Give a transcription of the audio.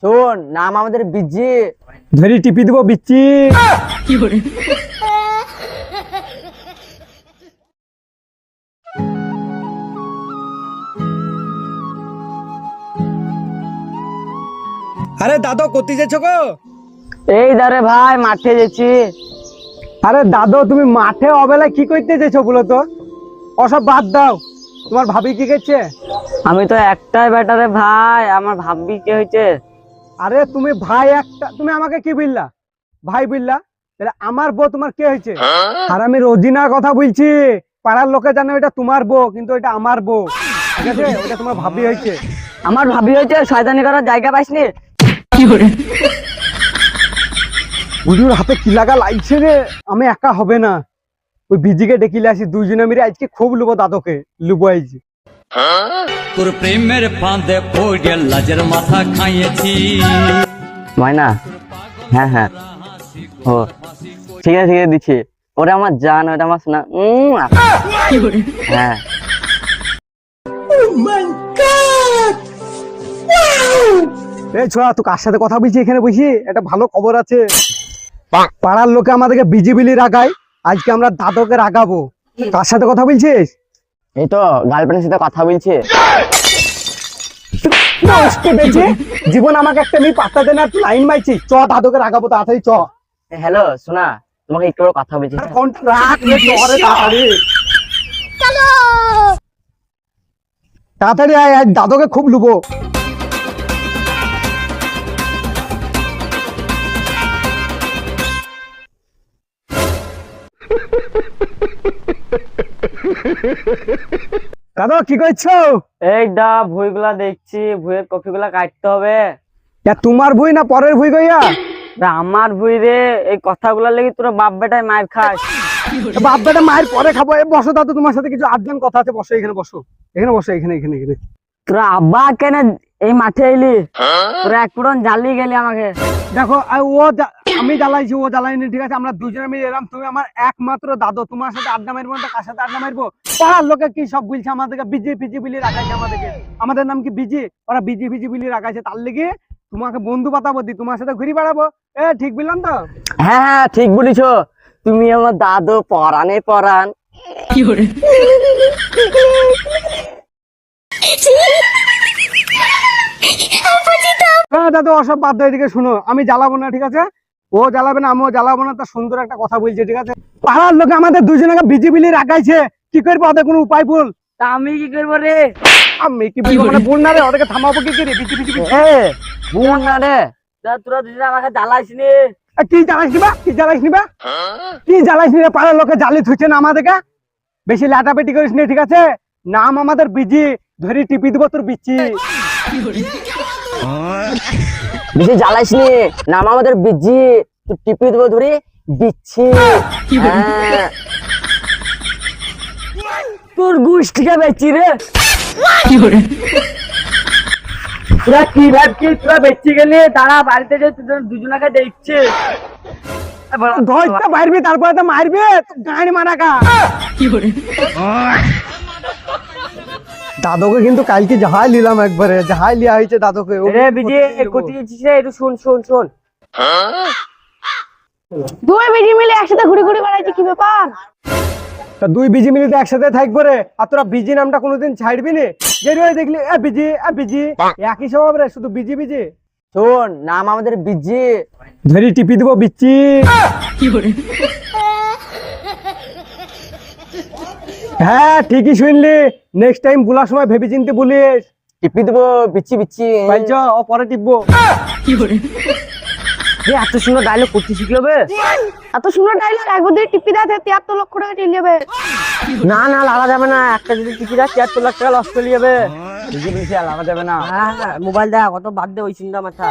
শোন, নাম আমাদের বিজ্জি। ধরি টিপি দিব বিচ্ছি। কি করে? আরে দাদু কোথায় যাচ্ছ গো? এই দারে ভাই, মাঠে যাচ্ছি। আরে দাদু তুমি মাঠে অবেলায় কি করতে যাচ্ছ বলো তো? ওসব বাদ দাও, তোমার ভাবি কি করছে? আমি তো একটাই ব্যাটারে ভাই, আমার ভাবি কি হয়েছে? আরে তুমি ভাই একটা, তুমি আমাকে কি বললা? ভাই বললা? তাহলে আমার বউ তোমার কে হয়েছে? আর আমি রোজিনার কথা বলছি। পাড়ার লোকে জানে এটা তোমার বউ, কিন্তু এটা আমার বউ, ঠিক আছে? ওটা তোমার ভাবি হয়েছে। আমার ভাবি হয়েছে, শয়তানি করার জায়গা পাইসনি। কি করে? বুঝুর হাতে কি লাগা লাগছে রে। আমি একা হবে না, ওই বিজিকে ডেকিলে আসি, দুইজনে মিলে আজকে খুব লুবো দাদুকে, লুবো আইজি। তোর প্রেমের ফাঁদে পড়ে লাজের মাথা খাইয়েছি। ময়না, হ্যাঁ হ্যাঁ, ও ঠিক আছে ঠিক আছে, দিচ্ছি। ওটা আমার জান, ওটা আমার শোনা। কি করে? হ্যাঁ, এই ছোড়া, তুই কার সাথে কথা বলছি এখানে বসি? একটা ভালো খবর আছে। পাড়ার লোকে আমাদেরকে বিজিবিলি রাগায়, আজকে আমরা দাদুকে রাগাবো। কার সাথে কথা বলছিস? এই তো গার্লফ্রেন্ডের সাথে কথা বলছে। নষ্ট পেয়েছে জীবন, আমাকে একটা মেয়ে পাত্তা দেয় না, লাইন মাইছি। চ দাদুকে রাগাবো, তাড়াতাড়ি চ। হ্যালো শোনা, তোমাকে একটু কথা বলছি। ফোনটা রাখ রে, চ রে তাড়াতাড়ি। তাড়াতাড়ি আয়, আজ দাদুকে খুব লুবো। দাদু কি করছো? এই দা ভুইগুলা দেখছি, ভুইয়ের কপিগুলা কাটতে হবে। তোমার বই না পরের বই গইয়া? তা আমার ভুই রে, এই কথাগুলা লেগে তোরা বাপ বেটায় মার খাস। বাপ বেটা মায়ের পরে খাবো। এ বসো দাদু, তোমার সাথে কিছু আর্জেন্ট কথা আছে। বসো এখানে, বসো এখানে, বসো এখানে এখানে এখানে। তোরা আব্বা কেন এই মাঠে এলি? তোরা এক পুরন জ্বালিয়ে গেলি আমাকে। দেখো আমি জ্বালাইছি, ও জ্বালাইনি, ঠিক আছে? আমরা দুজনে মিলে এলাম। তুমি আমার একমাত্র দাদু, তোমার সাথে আড্ডা মারবো না, কার সাথে আড্ডা মারবো? পাড়ার লোকে কি সব বলছে আমাদেরকে, বিজি ফিজি বিলি রাখাইছে আমাদেরকে। আমাদের নাম কি বিজি, ওরা বিজি ফিজি বিলি রাখাইছে। তার লেগে তোমাকে বন্ধু পাতাবো দি, তোমার সাথে ঘুরি বেড়াবো। ঠিক বললাম তো? হ্যাঁ হ্যাঁ, ঠিক বলিছো। তুমি আমার দাদু, পরানে পরান। কি করে? দাদু ওসব বাদ দাও, এদিকে শুনো। আমি জ্বালাবো না, ঠিক আছে? ও জ্বালাবে না, আমিও জ্বালাবো না। তার সুন্দর একটা কথা বলছে, ঠিক আছে? পাড়ার লোকে আমাদের দুজনকে বিজি বিলি রাখাইছে, কি করবো? ওদের কোনো উপায় বল। তা আমি কি করবো রে? আমি কি বলবো মানে, বল না রে, ওদেরকে থামাবো কি করে? Busy busy busy. বুঝ না রে, তোরা দুজনে আমাকে জ্বালাইস নি। কি জ্বালাইস নিবা? কি জ্বালাইস নিবা? কি জ্বালাইস নিবে? পাড়ার লোকে জ্বালি থুইছে না আমাদেরকে। বেশি লাটাপেটি করিস নি, ঠিক আছে? নাম আমাদের বিজি, ধরি টিপি দিব তোর বিচি। বেশি জ্বালাইস নি, নাম আমাদের বিজি, তুই টিপি দেবো ধরি বিচ্ছি। হ্যাঁ। তোর গুষ্টিকে বেচি রে। কি করে? তোরা কি ভাবছিস? তোরা বেচি গেলি, তারা বাড়িতে যে দুজনাকে দেখছে। ধরতে মারবি, তারপরে তো মারবি, গাড়ি মারা কা। কি করে? দাদুকে কিন্তু কালকে যাহাই নিলাম, একবারে যাহাই লিয়া হয়েছে দাদুকে। রে বিজি, কোথায় যাচ্ছিস রে? একটু শোন শোন শোন। দুই বিজি মিলে একসাথে ঘুরে ঘুরে বেড়াইছে, কি ব্যাপার? তা দুই বিজি মিলিতে একসাথে থাকবো রে, আর তোরা বিজি নামটা কোনোদিন ছাড়বি নি? যে দেখলি বিজি বিজি, একই স্বভাব রে, শুধু বিজি বিজি। শোন, নাম আমাদের বিজি। ধরি টিপি দিব বিচ্ছি। কি করে? হ্যাঁ ঠিকই শুনলি, নেক্সট টাইম বলার সময় ভেবে চিন্তে বলিস। টিপি দেবো বিচ্ছি বিচ্ছি। পাইছ? ও পরে টিপবো। কি করে? এত সুন্দর ডায়লগ করতে শিখলো বে। এত সুন্দর ডায়লগ, একবার দিয়ে টিপি দেয় 73 লক্ষ টাকা চলে যাবে। না না, লাগা যাবে না। একটা যদি টিপি দেয় 73 লাখ টাকা লস চলে যাবে। বেশি বেশি লাগা যাবে না। হ্যাঁ, মোবাইল দেখ, কত বাদ দে ওই চিন্তা মাথা।